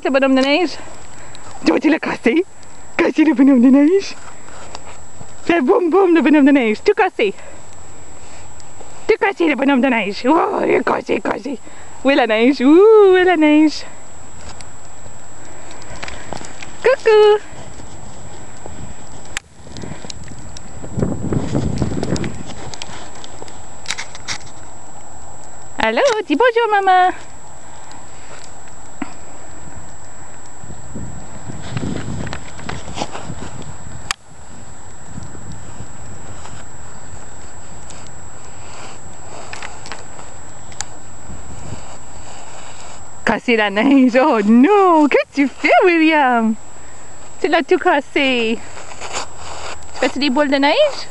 Le bonhomme de neige. Tu vas-tu le casser? Casser le bonhomme de neige. Fais boum boum le bonhomme de neige. Tout cassé. Tout cassé le bonhomme de neige. Oh, il est cassé, cassé. Où est la neige? Où est la neige? Coucou! Allô, dis bonjour maman. Casser la neige. Oh non, qu'est-ce que tu fais, William? Tu l'as tout cassé. Tu fais-tu des boules de neige?